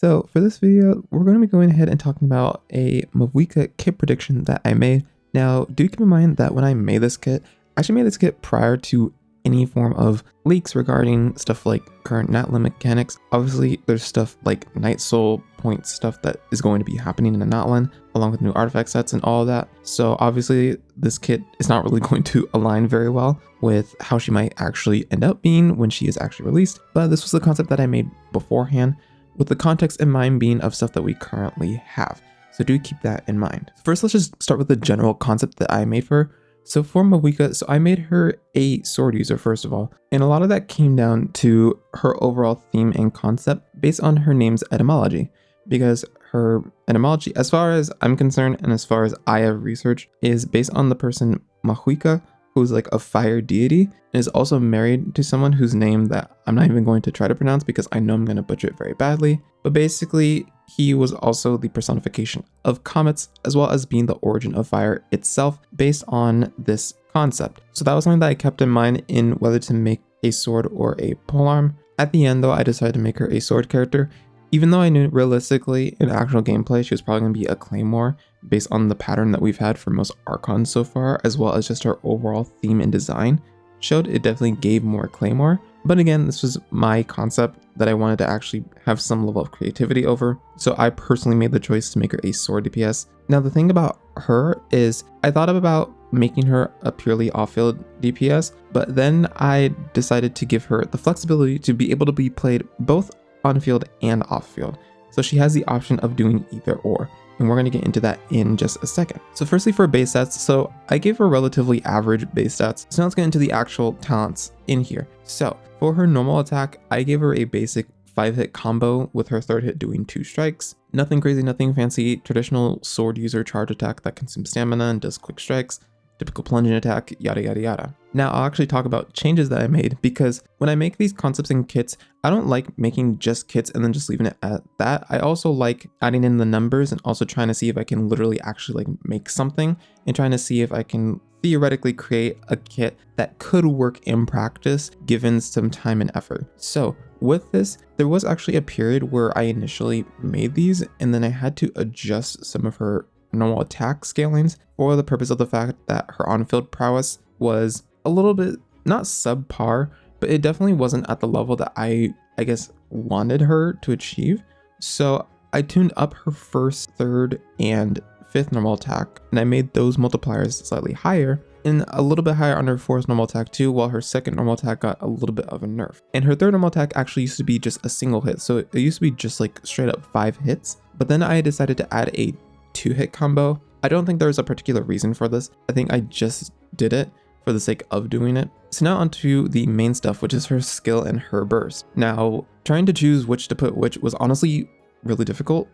So for this video, we're going to be going ahead and talking about a Mavuika kit prediction that I made. Now, do keep in mind that when I made this kit, I actually made this kit prior to any form of leaks regarding stuff like current Natlan mechanics. Obviously, there's stuff like Night Soul point stuff that is going to be happening in the Natlan, along with new artifact sets and all of that. So obviously, this kit is not really going to align very well with how she might actually end up being when she is actually released. But this was the concept that I made beforehand, with the context in mind being of stuff that we currently have. So do keep that in mind. First, let's just start with the general concept that I made for her. So for Mavuika, I made her a sword user first of all, and a lot of that came down to her overall theme and concept based on her name's etymology, because her etymology, as far as I'm concerned and as far as I have researched, is based on the person Mavuika, who's like a fire deity, and is also married to someone whose name that I'm not even going to try to pronounce because I know I'm going to butcher it very badly. But basically, he was also the personification of comets, as well as being the origin of fire itself based on this concept. So that was something that I kept in mind in whether to make a sword or a polearm. At the end though, I decided to make her a sword character, even though I knew realistically in actual gameplay she was probably going to be a claymore based on the pattern that we've had for most archons so far, as well as just her overall theme and design showed it definitely gave more claymore. But again, this was my concept that I wanted to actually have some level of creativity over. So I personally made the choice to make her a sword DPS. Now the thing about her is I thought about making her a purely off-field DPS, but then I decided to give her the flexibility to be able to be played both on-field and off-field. So she has the option of doing either or. And we're going to get into that in just a second. So firstly for base stats, so I gave her relatively average base stats. So now let's get into the actual talents in here. So for her normal attack, I gave her a basic 5-hit combo with her 3rd hit doing 2 strikes. Nothing crazy, nothing fancy, traditional sword user charge attack that consumes stamina and does quick strikes. Typical plunging attack, yada yada yada. Now I'll actually talk about changes that I made, because when I make these concepts and kits, I don't like making just kits and then just leaving it at that. I also like adding in the numbers and also trying to see if I can literally actually like make something, and trying to see if I can theoretically create a kit that could work in practice given some time and effort. So with this, there was actually a period where I initially made these and then I had to adjust some of her normal attack scalings for the purpose of the fact that her on-field prowess was a little bit not subpar, but it definitely wasn't at the level that I guess wanted her to achieve. So I tuned up her 1st, 3rd, and 5th normal attack, and I made those multipliers slightly higher, and a little bit higher on her 4th normal attack too, while her 2nd normal attack got a little bit of a nerf. And her 3rd normal attack actually used to be just a single hit, so it used to be just like straight up 5 hits, but then I decided to add a 2-hit combo. I don't think there's a particular reason for this. I think I just did it for the sake of doing it. So now onto the main stuff, which is her skill and her burst. Now, trying to choose which to put which was honestly really difficult,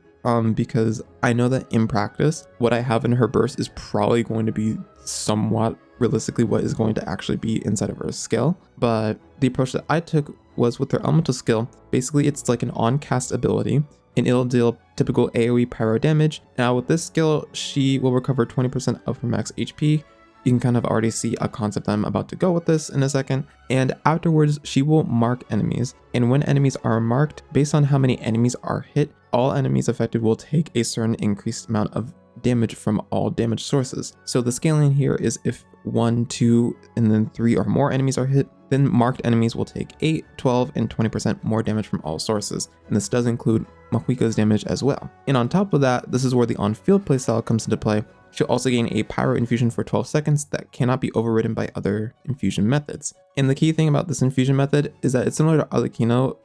because I know that in practice, what I have in her burst is probably going to be somewhat realistically what is going to actually be inside of her skill. But the approach that I took was with her elemental skill. Basically, it's like an on-cast ability, and it'll deal typical AoE pyro damage. Now with this skill, she will recover 20% of her max HP. You can kind of already see a concept I'm about to go with this in a second. And afterwards, she will mark enemies. And when enemies are marked, based on how many enemies are hit, all enemies affected will take a certain increased amount of damage from all damage sources. So the scaling here is if 1, 2, and then 3 or more enemies are hit, then marked enemies will take 8, 12, and 20% more damage from all sources. And this does include Mavuika's damage as well. And on top of that, this is where the on-field playstyle comes into play. She'll also gain a pyro infusion for 12 seconds that cannot be overridden by other infusion methods. And the key thing about this infusion method is that it's similar to Alekino,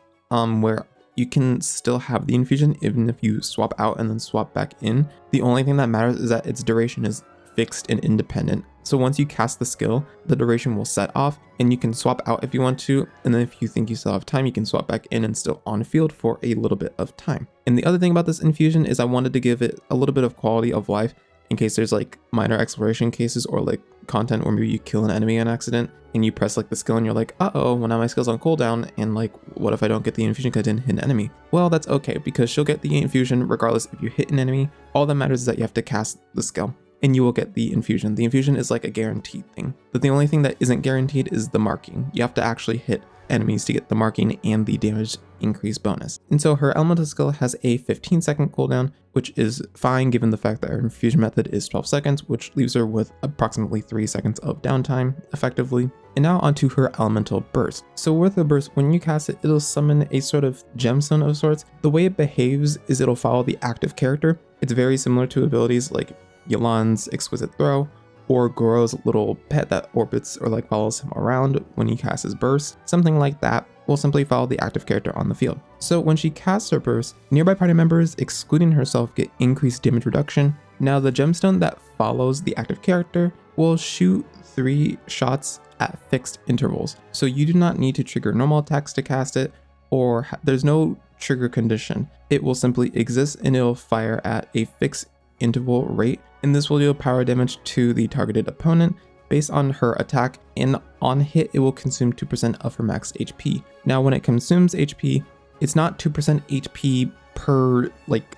where you can still have the infusion even if you swap out and then swap back in. The only thing that matters is that its duration is fixed and independent. So once you cast the skill, the duration will set off and you can swap out if you want to, and then if you think you still have time, you can swap back in and still on field for a little bit of time. And the other thing about this infusion is I wanted to give it a little bit of quality of life in case there's like minor exploration cases or like content where maybe you kill an enemy on accident and you press like the skill and you're like, uh-oh, well now my skill's on cooldown, and like what if I don't get the infusion because I didn't hit an enemy? Well, that's okay, because she'll get the infusion regardless if you hit an enemy. All that matters is that you have to cast the skill and you will get the infusion. The infusion is like a guaranteed thing, but the only thing that isn't guaranteed is the marking. You have to actually hit enemies to get the marking and the damage increase bonus. And so her elemental skill has a 15-second cooldown, which is fine given the fact that her infusion method is 12 seconds, which leaves her with approximately 3 seconds of downtime effectively. And now onto her elemental burst. So with the burst, when you cast it, it'll summon a sort of gemstone of sorts. The way it behaves is it'll follow the active character. It's very similar to abilities like Yelan's Exquisite Throw, or Goro's little pet that orbits or like follows him around when he casts his burst. Something like that will simply follow the active character on the field. So when she casts her burst, nearby party members, excluding herself, get increased damage reduction. Now the gemstone that follows the active character will shoot 3 shots at fixed intervals. So you do not need to trigger normal attacks to cast it, or there's no trigger condition. It will simply exist and it'll fire at a fixed interval rate, and this will deal power damage to the targeted opponent based on her attack, and on hit it will consume 2% of her max HP. Now when it consumes HP, it's not 2% HP per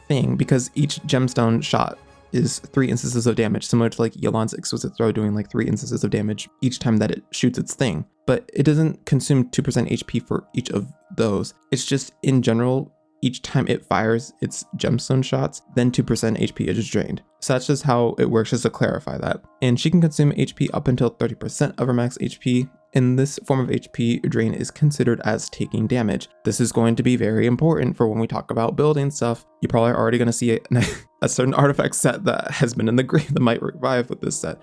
thing, because each gemstone shot is 3 instances of damage, similar to like Yelan's Exquisite Throw doing like 3 instances of damage each time that it shoots its thing. But it doesn't consume 2% HP for each of those. It's just in general, each time it fires its gemstone shots, then 2% HP is drained. So that's just how it works, just to clarify that. And she can consume HP up until 30% of her max HP, and this form of HP drain is considered as taking damage. This is going to be very important for when we talk about building stuff. You're probably already going to see a certain artifact set that has been in the grave that might revive with this set.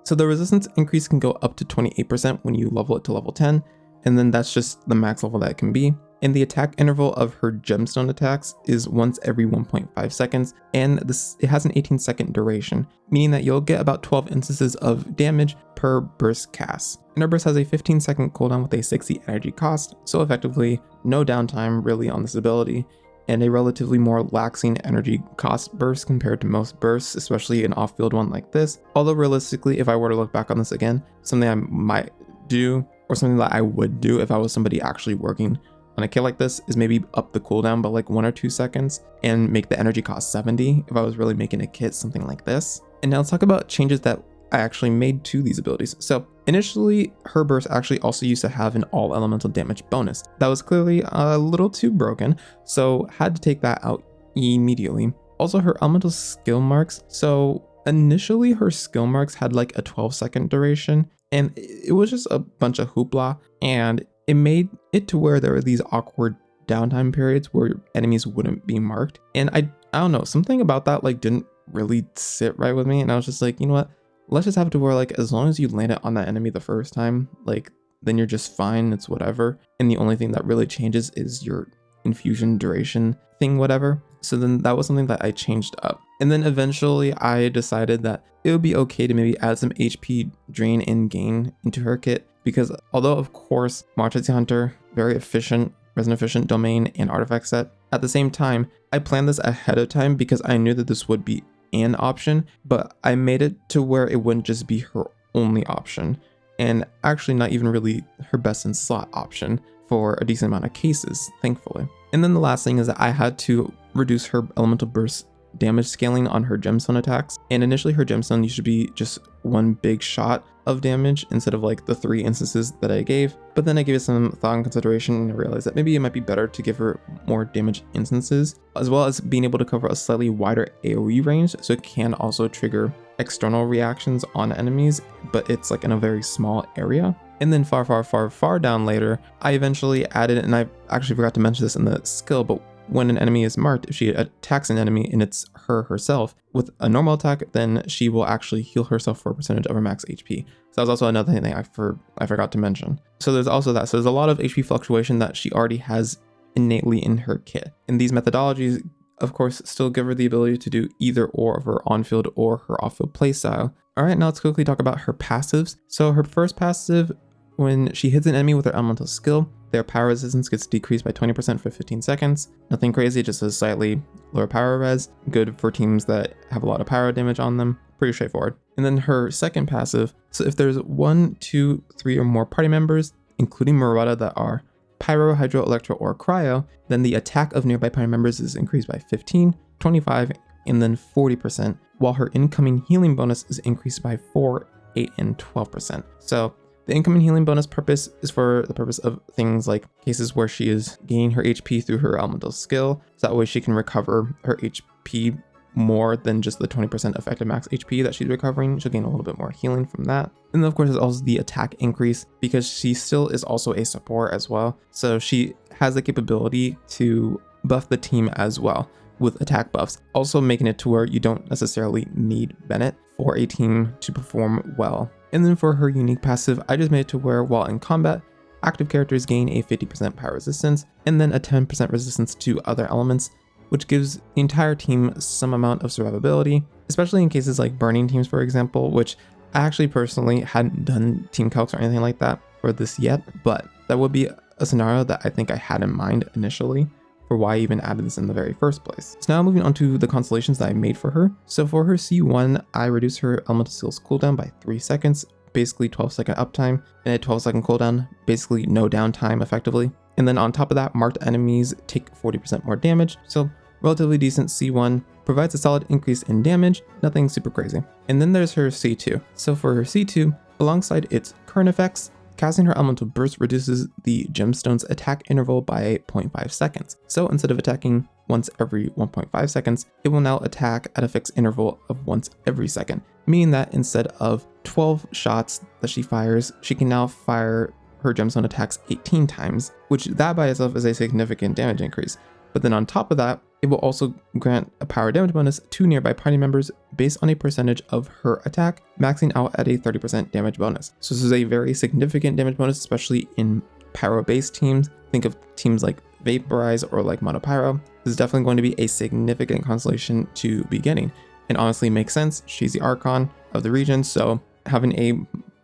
So the resistance increase can go up to 28% when you level it to level 10, and then that's just the max level that it can be. And the attack interval of her gemstone attacks is once every 1.5 seconds, and it has an 18-second duration, meaning that you'll get about 12 instances of damage per burst cast. And her burst has a 15-second cooldown with a 60 energy cost, so effectively no downtime really on this ability, and a relatively more laxing energy cost burst compared to most bursts, especially an off-field one like this. Although realistically, if I were to look back on this again, something I might do, or something that I would do if I was somebody actually working on a kit like this, is maybe up the cooldown by like 1 or 2 seconds and make the energy cost 70 if I was really making a kit something like this. And now let's talk about changes that I actually made to these abilities. So initially, her burst actually also used to have an all elemental damage bonus. That was clearly a little too broken, so had to take that out immediately. Also, her elemental skill marks. So initially her skill marks had like a 12-second duration, and it was just a bunch of hoopla, and it made it to where there were these awkward downtime periods where enemies wouldn't be marked. And I don't know, something about that like didn't really sit right with me, and I was just like, you know what, let's just have it to where like as long as you land it on that enemy the first time, like then you're just fine, it's whatever. And the only thing that really changes is your infusion duration thing, whatever. So then that was something that I changed up. And then eventually I decided that it would be okay to maybe add some HP drain and gain into her kit, because although of course Marchese Hunter, very efficient, resin efficient domain and artifact set, at the same time I planned this ahead of time because I knew that this would be an option, but I made it to where it wouldn't just be her only option, and actually not even really her best in slot option for a decent amount of cases, thankfully. And then the last thing is that I had to reduce her elemental burst damage scaling on her gemstone attacks. And initially her gemstone used to be just one big shot of damage instead of like the 3 instances that I gave. But then I gave it some thought and consideration and realized that maybe it might be better to give her more damage instances, as well as being able to cover a slightly wider AoE range, so it can also trigger external reactions on enemies, but it's like in a very small area. And then far down later, I eventually added, and I actually forgot to mention this in the skill, but when an enemy is marked, if she attacks an enemy and it's herself with a normal attack, then she will actually heal herself for a percentage of her max HP. So that was also another thing I forgot to mention. So there's also that. So there's a lot of HP fluctuation that she already has innately in her kit. And these methodologies, of course, still give her the ability to do either or of her on-field or her off-field playstyle. All right, now let's quickly talk about her passives. So her first passive, when she hits an enemy with her elemental skill, their power resistance gets decreased by 20% for 15 seconds. Nothing crazy, just a slightly lower power res. Good for teams that have a lot of pyro damage on them. Pretty straightforward. And then her second passive, so if there's 1, 2, 3 or more party members, including Murata, that are pyro, hydro, electro, or cryo, then the attack of nearby party members is increased by 15, 25, and then 40%, while her incoming healing bonus is increased by 4, 8, and 12%. So The incoming healing bonus purpose is for the purpose of things like cases where she is gaining her HP through her elemental skill, so that way she can recover her HP more than just the 20% effective max HP that she's recovering. She'll gain a little bit more healing from that. And then of course there's also the attack increase, because she still is also a support as well, so she has the capability to buff the team as well with attack buffs, also making it to where you don't necessarily need Bennett for a team to perform well. And then for her unique passive, I just made it to where while in combat, active characters gain a 50% power resistance and then a 10% resistance to other elements, which gives the entire team some amount of survivability, especially in cases like burning teams, for example, which I actually personally hadn't done team calcs or anything like that for this yet, but that would be a scenario that I think I had in mind initially for why I even added this in the very first place. So now moving on to the constellations that I made for her. So for her C1, I reduced her elemental skills cooldown by 3 seconds, basically 12-second uptime, and a 12-second cooldown, basically no downtime effectively. And then on top of that, marked enemies take 40% more damage, so relatively decent C1, provides a solid increase in damage, nothing super crazy. And then there's her C2. So for her C2, alongside its current effects, casting her elemental burst reduces the gemstone's attack interval by 0.5 seconds. So instead of attacking once every 1.5 seconds, it will now attack at a fixed interval of once every second, meaning that instead of 12 shots that she fires, she can now fire her gemstone attacks 18 times, which that by itself is a significant damage increase. But then on top of that, it will also grant a power damage bonus to nearby party members based on a percentage of her attack, maxing out at a 30% damage bonus. So this is a very significant damage bonus, especially in pyro-based teams. Think of teams like Vaporize or like Monopyro. This is definitely going to be a significant constellation to be getting. And honestly makes sense. She's the Archon of the region, so having a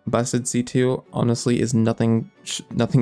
busted C2 honestly is nothing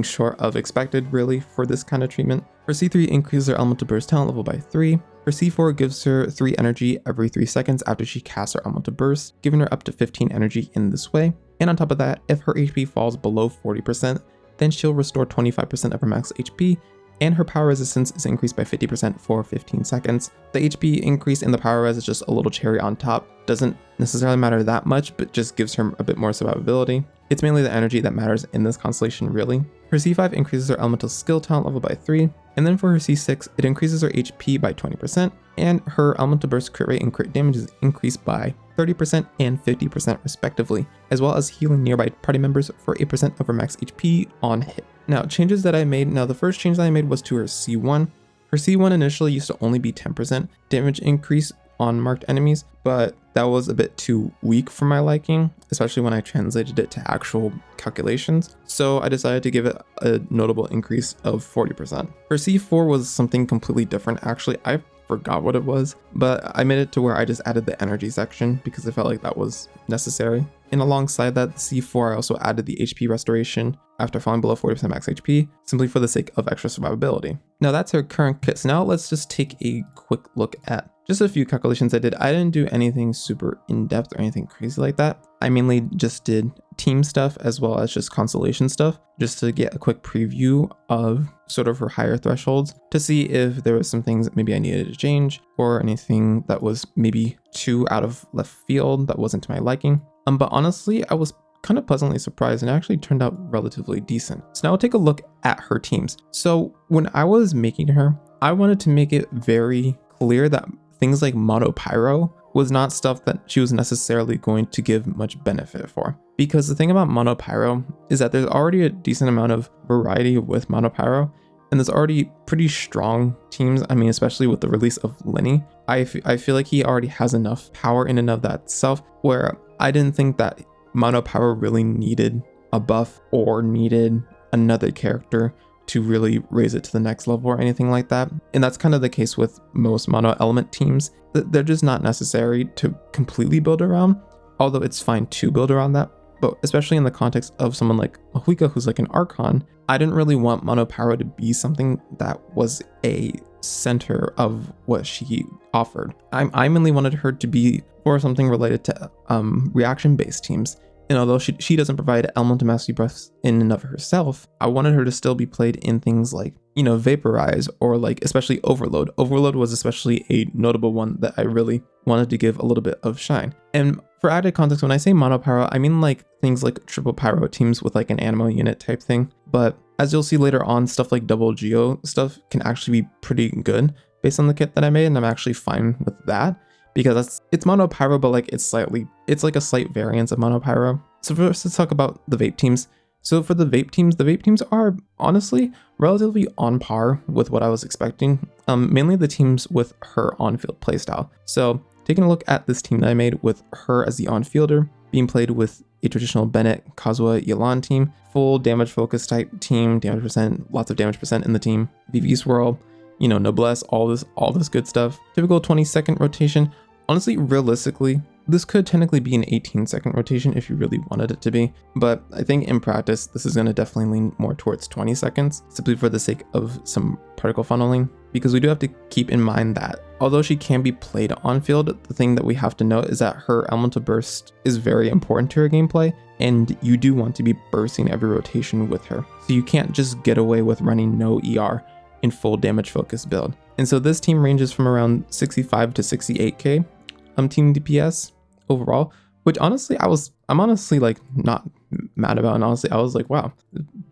short of expected really for this kind of treatment. Her C3 increases her elemental burst talent level by 3. Her C4 gives her 3 energy every 3 seconds after she casts her elemental burst, giving her up to 15 energy in this way. And on top of that, if her HP falls below 40%, then she'll restore 25% of her max HP, and her power resistance is increased by 50% for 15 seconds. The HP increase in the power res is just a little cherry on top. Doesn't necessarily matter that much, but just gives her a bit more survivability. It's mainly the energy that matters in this constellation really. Her C5 increases her elemental skill talent level by 3, and then for her C6, it increases her HP by 20%, and her elemental burst crit rate and crit damage is increased by 30% and 50% respectively, as well as healing nearby party members for 8% of her max HP on hit. Now, changes that I made. Now, the first change that I made was to her C1. Her C1 initially used to only be 10% damage increase on marked enemies, but that was a bit too weak for my liking, especially when I translated it to actual calculations. So I decided to give it a notable increase of 40%. Her C4 was something completely different. Actually, I forgot what it was, but I made it to where I just added the energy section because I felt like that was necessary. And alongside that, the C4, I also added the HP restoration after falling below 40% max HP, simply for the sake of extra survivability. Now that's her current kit. So now let's just take a quick look at just a few calculations I did. I didn't do anything super in-depth or anything crazy like that. I mainly just did team stuff as well as just constellation stuff, just to get a quick preview of sort of her higher thresholds to see if there was some things that maybe I needed to change or anything that was maybe too out of left field that wasn't to my liking. But honestly, I was kind of pleasantly surprised and it actually turned out relatively decent. So now we'll take a look at her teams. So when I was making her, I wanted to make it very clear that things like Monopyro was not stuff that she was necessarily going to give much benefit for. Because the thing about Monopyro is that there's already a decent amount of variety with Monopyro, and there's already pretty strong teams. I mean, especially with the release of Lenny, I feel like he already has enough power in and of that self, where I didn't think that Monopyro really needed a buff or needed another character to really raise it to the next level or anything like that. And that's kind of the case with most mono element teams. They're just not necessary to completely build around, although it's fine to build around that. But especially in the context of someone like Mavuika, who's like an Archon, I didn't really want Monopyro to be something that was a center of what she offered. I mainly wanted her to be for something related to reaction-based teams. And although she doesn't provide elemental mastery buffs in and of herself, I wanted her to still be played in things like, Vaporize, or like especially Overload. Overload was especially a notable one that I really wanted to give a little bit of shine. And for added context, when I say mono pyro, I mean like things like triple pyro teams with like an animo unit type thing. But as you'll see later on, stuff like double geo stuff can actually be pretty good based on the kit that I made, and I'm actually fine with that because it's mono pyro, but like it's like a slight variance of mono pyro. So first, let's talk about the vape teams. So for the vape teams are honestly relatively on par with what I was expecting, mainly the teams with her on-field playstyle. So taking a look at this team that I made with her as the on-fielder, being played with a traditional Bennett, Kazuha, Yelan team, full damage focus type team, damage percent, lots of damage percent in the team, VV swirl, noblesse, all this good stuff. Typical 20-second rotation. Honestly, realistically, this could technically be an 18-second rotation if you really wanted it to be, but I think in practice, this is going to definitely lean more towards 20 seconds, simply for the sake of some particle funneling, because we do have to keep in mind that although she can be played on field, the thing that we have to note is that her elemental burst is very important to her gameplay, and you do want to be bursting every rotation with her. So you can't just get away with running no ER in full damage focus build. And so this team ranges from around 65 to 68k team DPS overall, which honestly I'm honestly like not mad about, and honestly I was like, wow,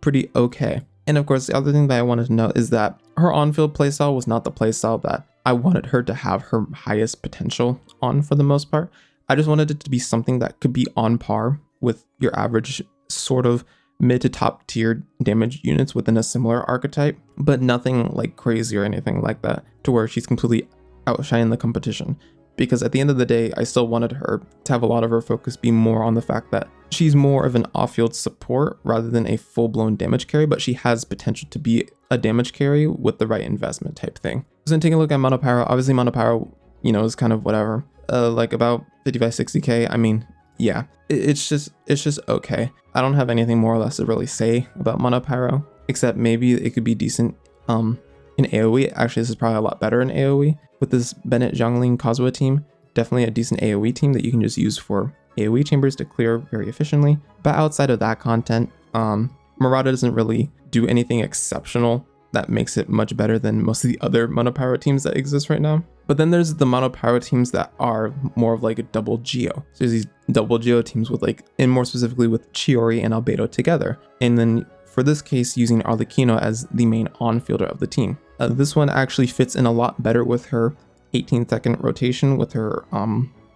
pretty okay. And of course, the other thing that I wanted to note is that her on-field playstyle was not the playstyle that I wanted her to have her highest potential on for the most part. I just wanted it to be something that could be on par with your average sort of mid to top tier damage units within a similar archetype, but nothing like crazy or anything like that to where she's completely outshining the competition. Because at the end of the day, I still wanted her to have a lot of her focus be more on the fact that she's more of an off-field support rather than a full-blown damage carry, but she has potential to be a damage carry with the right investment type thing. So taking a look at Mono Pyro, obviously Mono Pyro, is kind of whatever. Like about 55, 60k, I mean, yeah, it's just okay. I don't have anything more or less to really say about Mono Pyro, except maybe it could be decent in AoE. Actually, this is probably a lot better in AoE. With this Bennett, Zhongling, Kazuha team, definitely a decent AoE team that you can just use for AoE chambers to clear very efficiently. But outside of that content, Murata doesn't really do anything exceptional that makes it much better than most of the other monopyro teams that exist right now. But then there's the monopyro teams that are more of like a double geo. So there's these double geo teams with and more specifically with Chiori and Albedo together. And then for this case, using Arlecchino as the main on-fielder of the team. This one actually fits in a lot better with her 18-second rotation, with her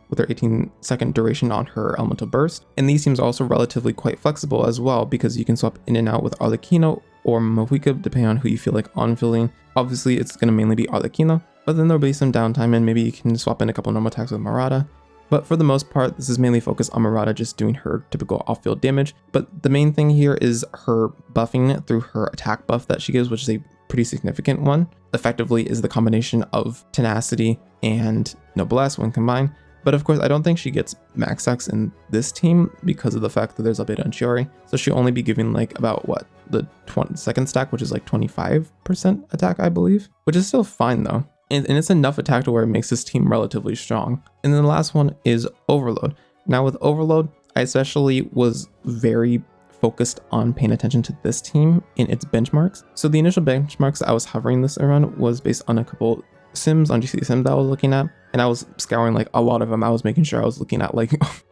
18-second duration on her elemental burst. And these teams are also relatively quite flexible as well, because you can swap in and out with Arlecchino or Mavuika depending on who you feel like on-fielding. Obviously, it's going to mainly be Arlecchino, but then there'll be some downtime and maybe you can swap in a couple normal attacks with Murata. But for the most part, this is mainly focused on Murata just doing her typical off-field damage. But the main thing here is her buffing through her attack buff that she gives, which is a pretty significant one. Effectively is the combination of tenacity and noblesse when combined. But of course, I don't think she gets max X in this team because of the fact that there's Albedo and Chiori. So she'll only be giving about what, the 22nd stack, which is like 25% attack, I believe, which is still fine though. And it's enough attack to where it makes this team relatively strong. And then the last one is Overload. Now with Overload, I especially was very focused on paying attention to this team in its benchmarks. So the initial benchmarks I was hovering this around was based on a couple sims on GC Sims that I was looking at. And I was scouring a lot of them. I was making sure I was looking at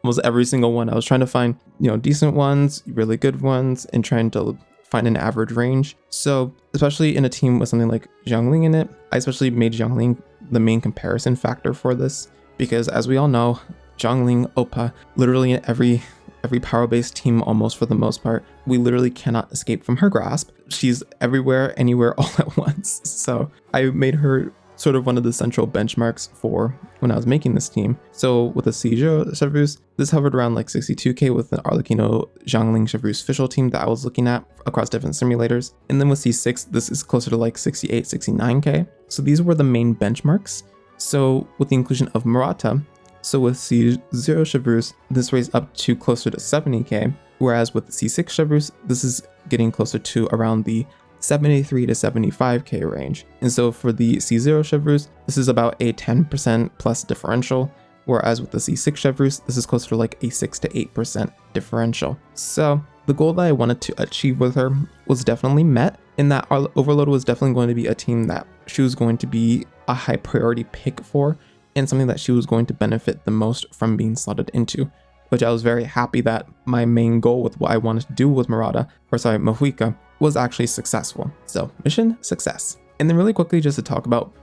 almost every single one. I was trying to find, decent ones, really good ones, and trying to find an average range. So especially in a team with something like Zhongling in it, I especially made Zhongling the main comparison factor for this, because as we all know, Zhongling, Oppa, literally in every power-based team almost for the most part, we literally cannot escape from her grasp. She's everywhere, anywhere, all at once. So I made her sort of one of the central benchmarks for when I was making this team. So with a Seijo Chevreuse, this hovered around 62k with an Arlecchino Zhongling Chevreuse official team that I was looking at across different simulators. And then with C6, this is closer to 68, 69k. So these were the main benchmarks. So with the inclusion of Murata, so with C0 Chevreuse, this raised up to closer to 70k, whereas with C6 Chevreuse, this is getting closer to around the 73 to 75k range. And so for the C0 Chevreuse, this is about a 10% plus differential, whereas with the C6 Chevreuse, this is closer to like a 6 to 8% differential. So the goal that I wanted to achieve with her was definitely met, in that our Overload was definitely going to be a team that she was going to be a high priority pick for, and something that she was going to benefit the most from being slotted into, which I was very happy that my main goal with what I wanted to do with Mavuika was actually successful. So mission success. And then really quickly, just to talk about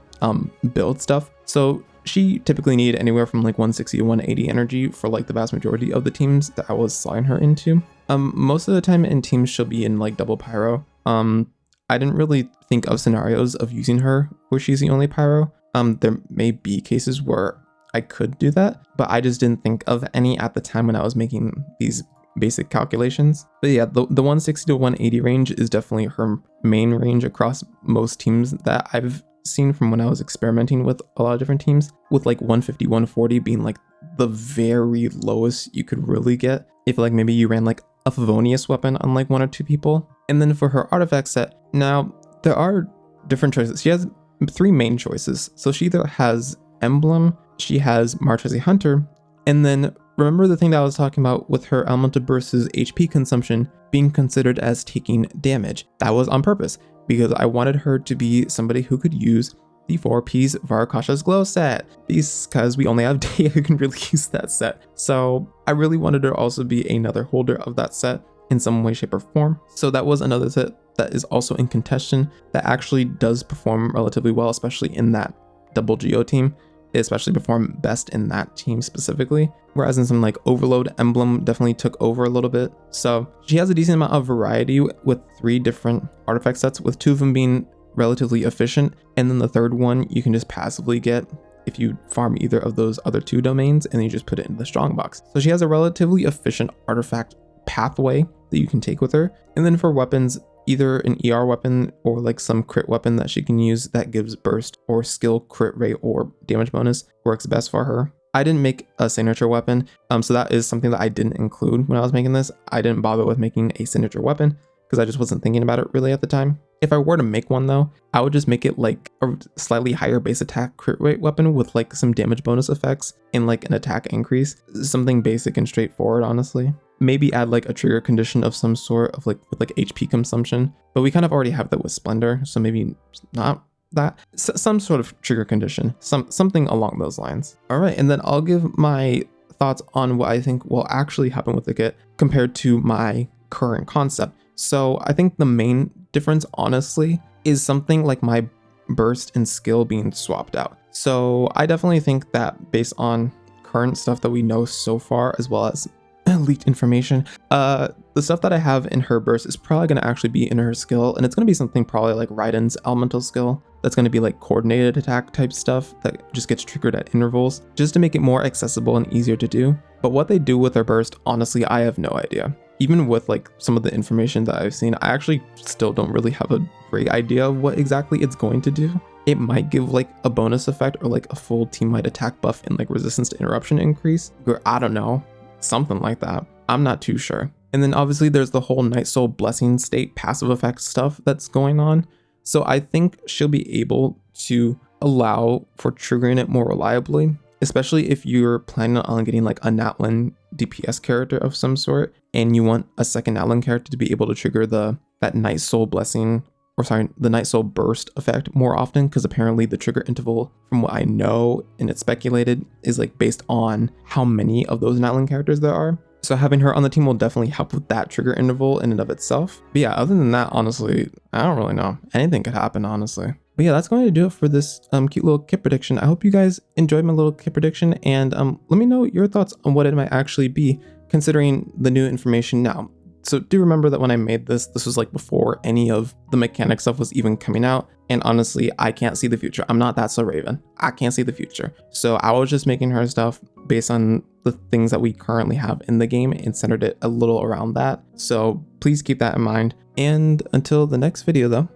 build stuff. So she typically needed anywhere from like 160 to 180 energy for like the vast majority of the teams that I was slotting her into. Most of the time in teams she'll be in like double pyro. I didn't really think of scenarios of using her where she's the only pyro. There may be cases where I could do that, but I just didn't think of any at the time when I was making these basic calculations. But yeah, the 160 to 180 range is definitely her main range across most teams that I've seen from when I was experimenting with a lot of different teams, with like 150, 140 being like the very lowest you could really get if like maybe you ran like a Favonius weapon on like 1 or 2 people. And then for her artifact set, now there are different choices. She has 3 main choices. So she either has Emblem, she has March as a Hunter, and then remember the thing that I was talking about with her Elemental Burst's HP consumption being considered as taking damage. That was on purpose, because I wanted her to be somebody who could use the 4-piece Varakasha's Glow set, because we only have Dea who can really use that set. So I really wanted her to also be another holder of that set in some way, shape, or form. So that was another set that is also in contention that actually does perform relatively well, especially in that double Geo team. It especially performed best in that team specifically, whereas in some like Overload, Emblem definitely took over a little bit. So she has a decent amount of variety with 3 different artifact sets, with 2 of them being relatively efficient, and then the third one you can just passively get if you farm either of those other 2 domains and then you just put it in the strongbox. So she has a relatively efficient artifact pathway that you can take with her. And then for weapons, either an ER weapon or like some crit weapon that she can use that gives burst or skill crit rate or damage bonus works best for her. I didn't make a signature weapon, so that is something that I didn't include when I was making this. I didn't bother with making a signature weapon because I just wasn't thinking about it really at the time. If I were to make one though, I would just make it like a slightly higher base attack crit rate weapon with like some damage bonus effects and like an attack increase. Something basic and straightforward, honestly. Maybe add like a trigger condition of some sort of like with like HP consumption, but we kind of already have that with Splendor, so maybe not that. Some sort of trigger condition, something along those lines. All right, and then I'll give my thoughts on what I think will actually happen with the kit compared to my current concept. So I think the main difference, honestly, is something like my burst and skill being swapped out. So I definitely think that based on current stuff that we know so far, as well as leaked information, the stuff that I have in her burst is probably going to actually be in her skill, and it's going to be something probably like Raiden's elemental skill that's going to be like coordinated attack type stuff that just gets triggered at intervals, just to make it more accessible and easier to do. But what they do with her burst, honestly, I have no idea. Even with like some of the information that I've seen, I actually still don't really have a great idea of what exactly it's going to do. It might give like a bonus effect or like a full team-wide attack buff and like resistance to interruption increase, or I don't know, something like that. I'm not too sure. And then obviously there's the whole Night Soul Blessing state passive effect stuff that's going on. So I think she'll be able to allow for triggering it more reliably, especially if you're planning on getting like a Natlan DPS character of some sort and you want a second Natlan character to be able to trigger that Night Soul Blessing, or sorry, the Night Soul Burst effect more often, because apparently the trigger interval, from what I know and it's speculated, is like based on how many of those Natlan characters there are. So having her on the team will definitely help with that trigger interval in and of itself. But yeah, other than that, honestly, I don't really know. Anything could happen, honestly. But yeah, that's going to do it for this cute little kit prediction. I hope you guys enjoyed my little kit prediction, and let me know your thoughts on what it might actually be, considering the new information now. So do remember that when I made this was like before any of the mechanic stuff was even coming out. And honestly, I can't see the future. I'm not that so Raven. I can't see the future. So I was just making her stuff based on the things that we currently have in the game and centered it a little around that. So please keep that in mind. And until the next video though,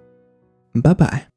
bye-bye.